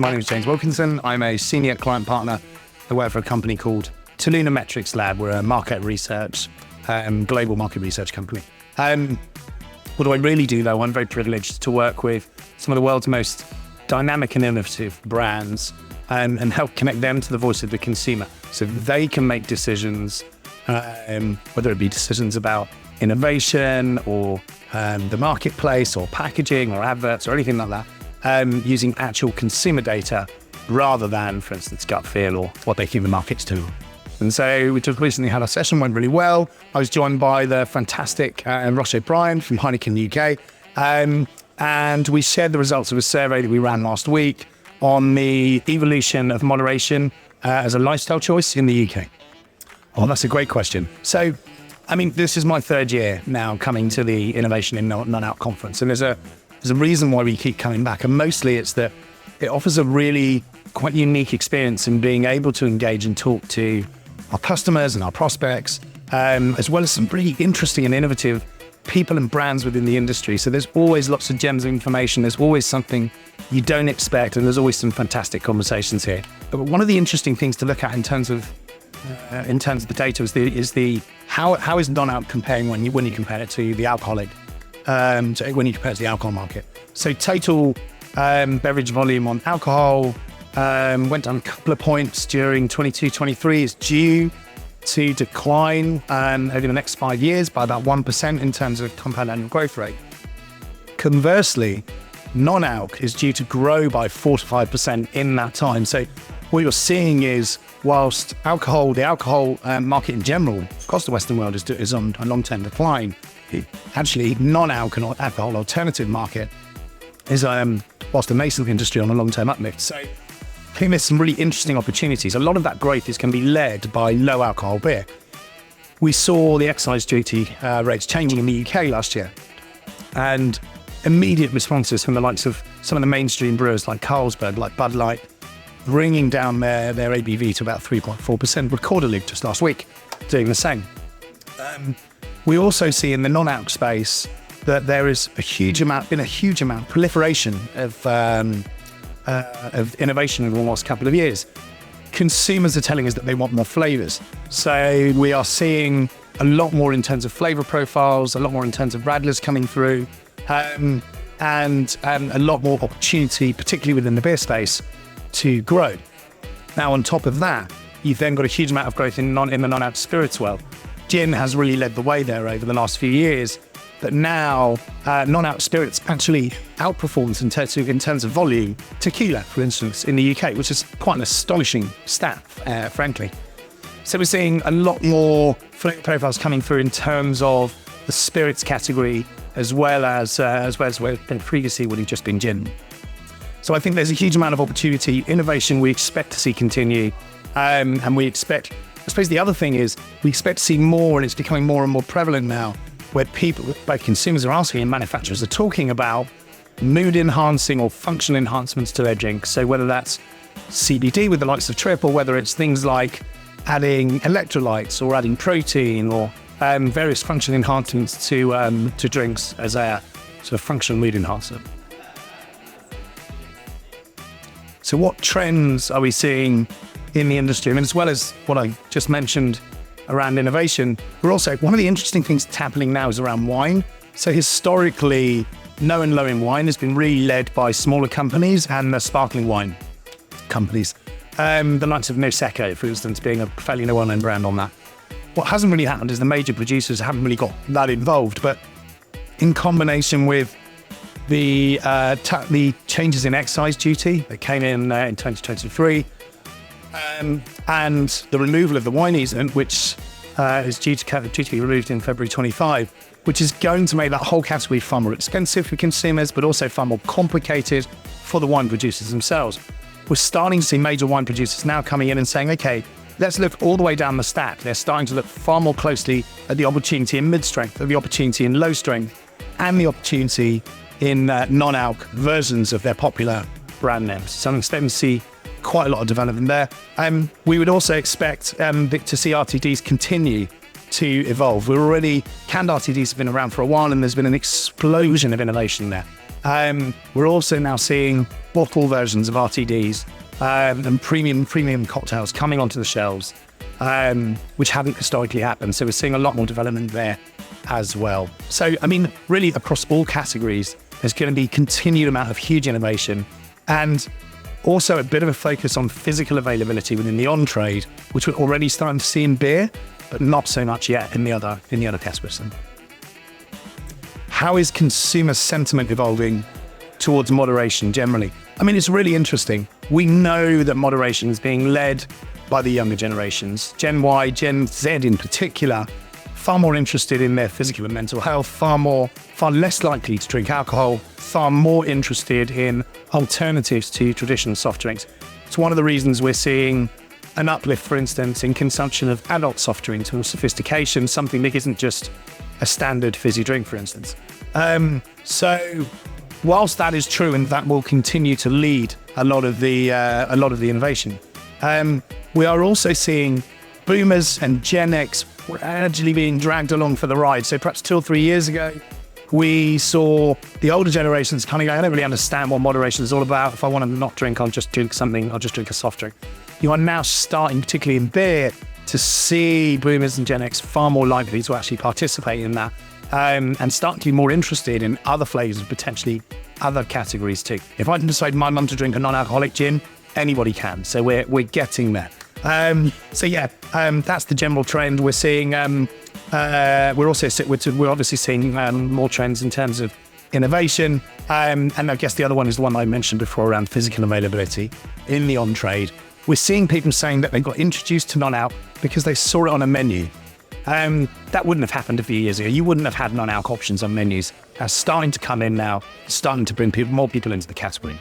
My name is James Wilkinson. I'm a senior client partner. I work for a company called Toluna Metrics Lab. We're a market research, global market research company. What do I really do though? I'm very privileged to work with some of the world's most dynamic and innovative brands and help connect them to the voice of the consumer so they can make decisions, whether it be decisions about innovation or the marketplace or packaging or adverts or anything like that, using actual consumer data rather than, for instance, gut feel or what they think the market's doing. And so we just recently had a session, went really well. I was joined by the fantastic Ross O'Brien from Heineken UK. And we shared the results of a survey that we ran last week on the evolution of moderation as a lifestyle choice in the UK. Oh, that's a great question. So, I mean, this is my third year now coming to the Innovation in Non-Alc conference. And there's a reason why we keep coming back. And mostly it's that it offers a really quite unique experience in being able to engage and talk to our customers and our prospects, as well as some really interesting and innovative people and brands within the industry. So there's always lots of gems of information. There's always something you don't expect, and there's always some fantastic conversations here. But one of the interesting things to look at in terms of the data is the how is non-alc comparing when you compare it to the alcoholic, when you compare it to the alcohol market. So total beverage volume on alcohol went down a couple of points during 22-23. Is due to decline over the next 5 years by about 1% in terms of compound annual growth rate. Conversely, non-alc is due to grow by 4 to 5% in that time. So what you're seeing is, whilst the alcohol market in general across the Western world is on a long-term decline, actually non-alc and alcohol alternative market is, whilst a nascent industry, on a long-term uplift. So I think there's some really interesting opportunities. A lot of that growth can be led by low alcohol beer. We saw the excise duty rates changing in the UK last year, and immediate responses from the likes of some of the mainstream brewers like Carlsberg, like Bud Light, bringing down their ABV to about 3.4%. Recorderly just last week doing the same. We also see in the non-alc space that there is a huge amount proliferation of innovation in the last couple of years. Consumers are telling us that they want more flavors. So we are seeing a lot more in terms of flavor profiles, a lot more in terms of radlers coming through, and a lot more opportunity, particularly within the beer space, to grow. Now, on top of that, you've then got a huge amount of growth in the non-alc spirits world. Gin has really led the way there over the last few years, but now non-alc spirits actually outperforms in terms of volume tequila, for instance, in the UK, which is quite an astonishing stat, frankly. So we're seeing a lot more flavor profiles coming through in terms of the spirits category, as well as where previously would have just been gin. So I think there's a huge amount of opportunity, innovation we expect to see continue, and we expect, I suppose the other thing is, we expect to see more, and it's becoming more and more prevalent now, where people, both consumers are asking and manufacturers are talking about mood enhancing or functional enhancements to their drinks. So whether that's CBD with the likes of Trip, or whether it's things like adding electrolytes or adding protein or various functional enhancements to drinks as a sort of functional mood enhancer. So what trends are we seeing in the industry? I mean, as well as what I just mentioned around innovation, we're also, one of the interesting things that's happening now is around wine. So historically, no and low in wine has been really led by smaller companies and the sparkling wine companies. The likes of Nosecco, for instance, being a fairly well-known brand on that. What hasn't really happened is the major producers haven't really got that involved, but in combination with the changes in excise duty that came in 2023, and the removal of the wine easement, which is due to be removed in February 25, which is going to make that whole category far more expensive for consumers, but also far more complicated for the wine producers themselves. We're starting to see major wine producers now coming in and saying, okay, let's look all the way down the stack. They're starting to look far more closely at the opportunity in mid-strength, at the opportunity in low strength, and the opportunity in non-alc versions of their popular brand names. So I'm starting to see quite a lot of development there. We would also expect to see RTDs continue to evolve. Canned RTDs have been around for a while, and there's been an explosion of innovation there. We're also now seeing bottle versions of RTDs and premium cocktails coming onto the shelves, which hadn't historically happened. So we're seeing a lot more development there as well. So, I mean, really across all categories, there's going to be continued amount of huge innovation, and also a bit of a focus on physical availability within the on-trade, which we're already starting to see in beer, but not so much yet in the other categories. How is consumer sentiment evolving towards moderation generally? I mean, it's really interesting. We know that moderation is being led by the younger generations, Gen Y, Gen Z in particular, far more interested in their physical and mental health, far less likely to drink alcohol, far more interested in alternatives to traditional soft drinks. It's one of the reasons we're seeing an uplift, for instance, in consumption of adult soft drinks or sophistication, something that isn't just a standard fizzy drink, for instance. So whilst that is true and that will continue to lead a lot of the innovation, we are also seeing boomers and Gen X gradually being dragged along for the ride. So perhaps 2 or 3 years ago, we saw the older generations kind of going, I don't really understand what moderation is all about. If I want to not drink, I'll just drink something. I'll just drink a soft drink. You are now starting, particularly in beer, to see boomers and Gen X far more likely to actually participate in that, and start to be more interested in other flavors and potentially other categories too. If I can decide my mum to drink a non-alcoholic gin, anybody can. So we're getting there. That's the general trend we're seeing. We're obviously seeing more trends in terms of innovation. And I guess the other one is the one I mentioned before around physical availability in the on-trade. We're seeing people saying that they got introduced to non-alc because they saw it on a menu. That wouldn't have happened a few years ago. You wouldn't have had non-alc options on menus. That's starting to come in now, starting to bring more people into the category.